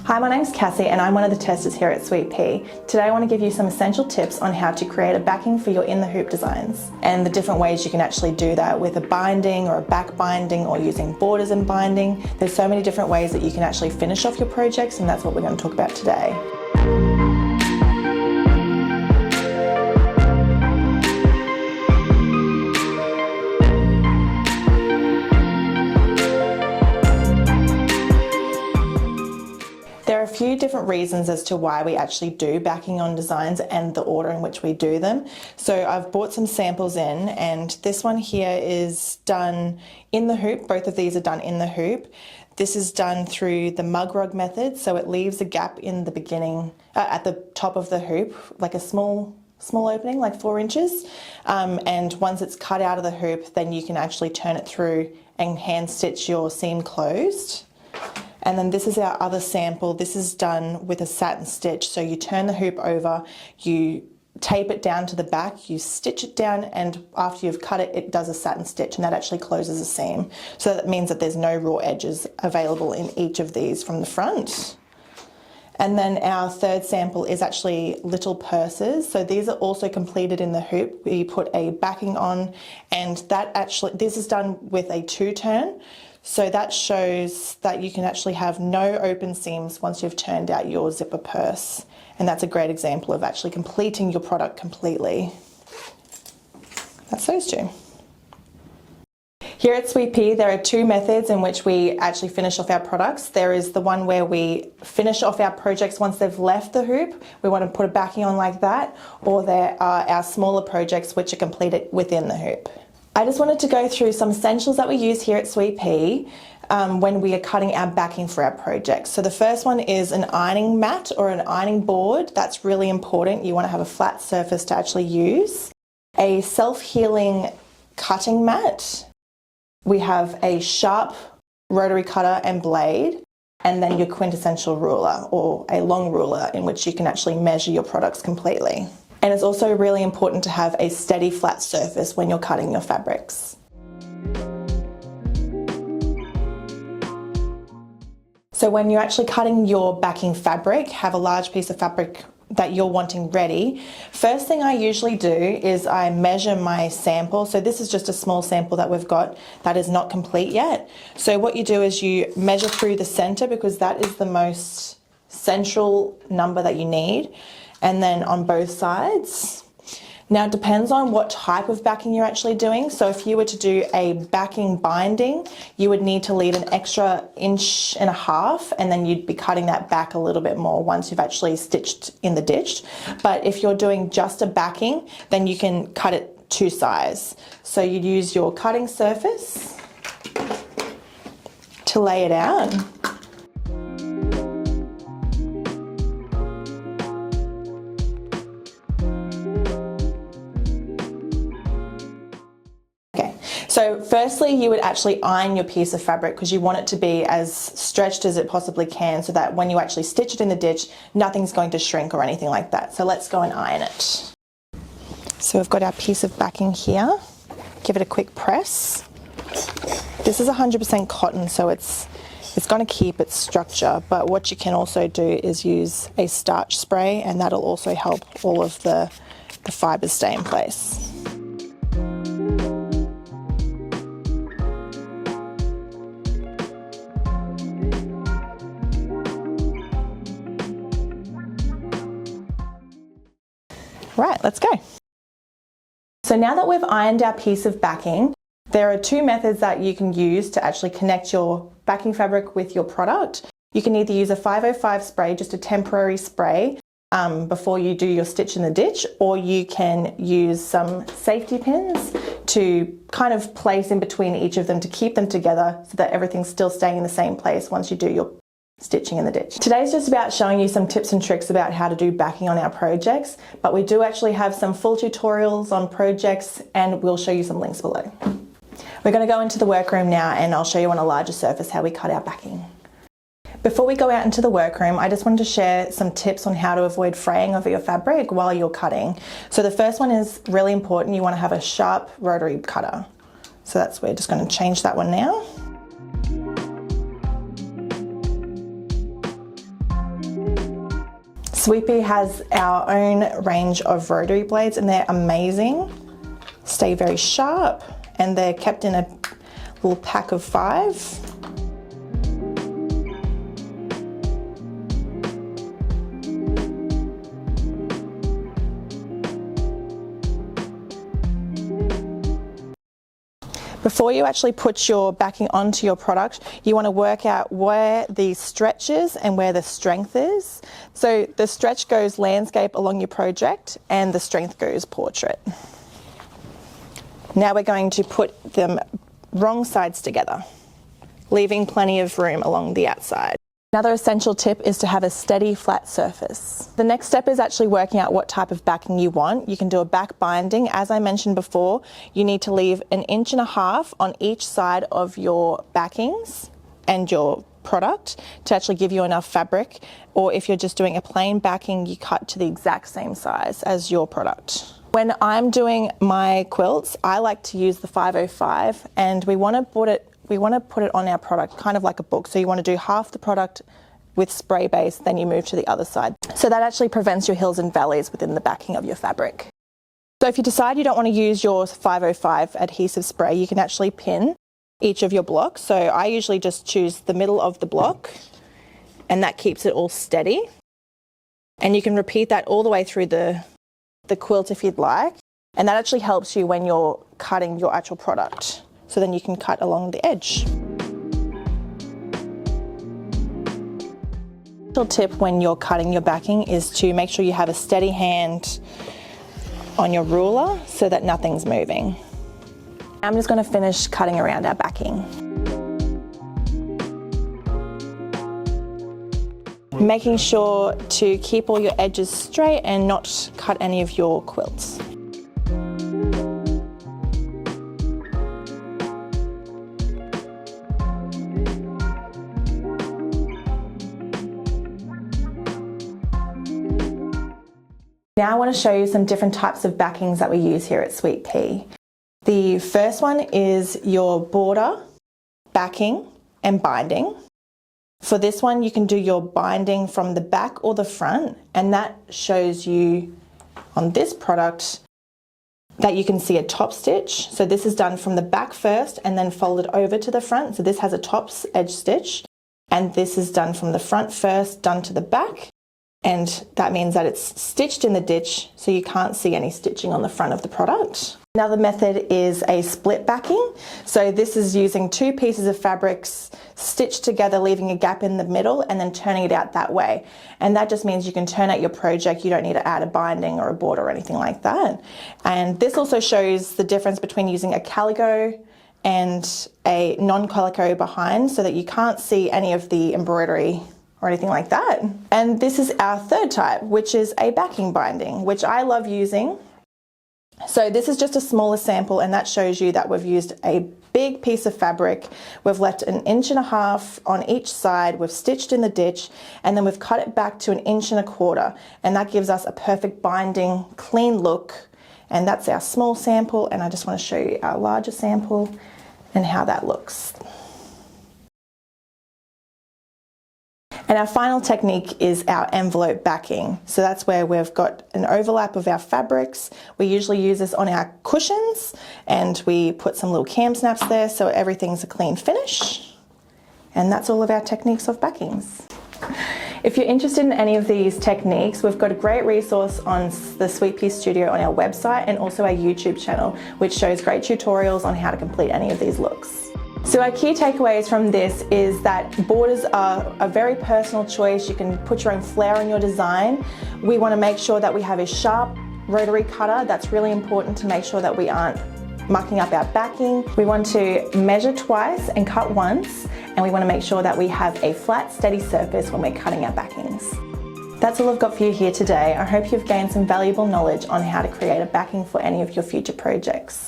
Hi, my name's Cassie and I'm one of the testers here at Sweet Pea. Today I want to give you some essential tips on how to create a backing for your in the hoop designs and the different ways you can actually do that with a binding or a back binding or using borders and binding. There's so many different ways that you can actually finish off your projects, and that's what we're going to talk about today. There are a few different reasons as to why we actually do backing on designs and the order in which we do them. So I've brought some samples in, and this one here is done in the hoop. Both of these are done in the hoop. This is done through the mug rug method, so it leaves a gap in the beginning, at the top of the hoop, like a small opening, like 4 inches. And once it's cut out of the hoop, then you can actually turn it through and hand stitch your seam closed. And then this is our other sample. This is done with a satin stitch. So you turn the hoop over, you tape it down to the back, you stitch it down, and after you've cut it, it does a satin stitch, and that actually closes the seam. So that means that there's no raw edges available in each of these from the front. And then our third sample is actually little purses. So these are also completed in the hoop. We put a backing on, and this is done with a 2-turn. So that shows that you can actually have no open seams once you've turned out your zipper purse. And that's a great example of actually completing your product completely. That's those two. Here at Sweet Pea, there are 2 methods in which we actually finish off our products. There is the one where we finish off our projects once they've left the hoop. We want to put a backing on like that. Or there are our smaller projects which are completed within the hoop. I just wanted to go through some essentials that we use here at Sweet Pea when we are cutting our backing for our projects. So the first one is an ironing mat or an ironing board. That's really important. You want to have a flat surface to actually use. A self-healing cutting mat. We have a sharp rotary cutter and blade, and then your quintessential ruler or a long ruler in which you can actually measure your products completely. And it's also really important to have a steady flat surface when you're cutting your fabrics. So when you're actually cutting your backing fabric, have a large piece of fabric that you're wanting ready, first thing I usually do is I measure my sample. So this is just a small sample that we've got that is not complete yet. So what you do is you measure through the center, because that is the most central number that you need, and then on both sides. Now it depends on what type of backing you're actually doing. So if you were to do a backing binding, you would need to leave an extra 1.5 inches, and then you'd be cutting that back a little bit more once you've actually stitched in the ditch. But if you're doing just a backing, then you can cut it 2 size. So you'd use your cutting surface to lay it out. So firstly, you would actually iron your piece of fabric, because you want it to be as stretched as it possibly can, so that when you actually stitch it in the ditch, nothing's going to shrink or anything like that. So let's go and iron it. So we've got our piece of backing here. Give it a quick press. This is 100% cotton, so it's going to keep its structure, but what you can also do is use a starch spray, and that'll also help all of the fibres stay in place. Right, let's go. So now that we've ironed our piece of backing, there are 2 methods that you can use to actually connect your backing fabric with your product. You can either use a 505 spray, just a temporary spray, before you do your stitch in the ditch, or you can use some safety pins to kind of place in between each of them to keep them together so that everything's still staying in the same place once you do your stitching in the ditch. Today's just about showing you some tips and tricks about how to do backing on our projects, but we do actually have some full tutorials on projects, and we'll show you some links below. We're going to go into the workroom now, and I'll show you on a larger surface how we cut our backing. Before we go out into the workroom, I just wanted to share some tips on how to avoid fraying of your fabric while you're cutting. So the first one is really important. You want to have a sharp rotary cutter. So we're just going to change that one now. Sweet has our own range of rotary blades and they're amazing. Stay very sharp and they're kept in a little pack of 5. Before you actually put your backing onto your product, you want to work out where the stretch is and where the strength is. So the stretch goes landscape along your project and the strength goes portrait. Now we're going to put them wrong sides together, leaving plenty of room along the outside. Another essential tip is to have a steady, flat surface. The next step is actually working out what type of backing you want. You can do a back binding. As I mentioned before, you need to leave 1.5 inches on each side of your backings and your product to actually give you enough fabric. Or if you're just doing a plain backing, you cut to the exact same size as your product. When I'm doing my quilts, I like to use the 505 and we want to put it on our product, kind of like a book. So you want to do half the product with spray base, then you move to the other side. So that actually prevents your hills and valleys within the backing of your fabric. So if you decide you don't want to use your 505 adhesive spray, you can actually pin each of your blocks. So I usually just choose the middle of the block and that keeps it all steady. And you can repeat that all the way through the quilt if you'd like. And that actually helps you when you're cutting your actual product. So then you can cut along the edge. A tip when you're cutting your backing is to make sure you have a steady hand on your ruler so that nothing's moving. I'm just going to finish cutting around our backing. Making sure to keep all your edges straight and not cut any of your quilts. Now I want to show you some different types of backings that we use here at Sweet Pea. The first one is your border, backing and binding. For this one you can do your binding from the back or the front, and that shows you on this product that you can see a top stitch. So this is done from the back first and then folded over to the front. So this has a top edge stitch, and this is done from the front first, done to the back. And that means that it's stitched in the ditch, so you can't see any stitching on the front of the product. Another method is a split backing. So this is using 2 pieces of fabrics stitched together, leaving a gap in the middle and then turning it out that way. And that just means you can turn out your project. You don't need to add a binding or a border or anything like that. And this also shows the difference between using a calico and a non-calico behind, so that you can't see any of the embroidery or anything like that. And this is our third type, which is a backing binding, which I love using. So this is just a smaller sample, and that shows you that we've used a big piece of fabric. We've left 1.5 inches on each side, we've stitched in the ditch, and then we've cut it back to 1.25 inches, and that gives us a perfect binding, clean look. And that's our small sample, and I just want to show you our larger sample and how that looks. And our final technique is our envelope backing. So that's where we've got an overlap of our fabrics. We usually use this on our cushions, and we put some little cam snaps there so everything's a clean finish. And that's all of our techniques of backings. If you're interested in any of these techniques, we've got a great resource on the Sweet Pea Studio on our website, and also our YouTube channel, which shows great tutorials on how to complete any of these looks. So our key takeaways from this is that borders are a very personal choice. You can put your own flair on your design. We want to make sure that we have a sharp rotary cutter. That's really important to make sure that we aren't mucking up our backing. We want to measure twice and cut once, and we want to make sure that we have a flat, steady surface when we're cutting our backings. That's all I've got for you here today. I hope you've gained some valuable knowledge on how to create a backing for any of your future projects.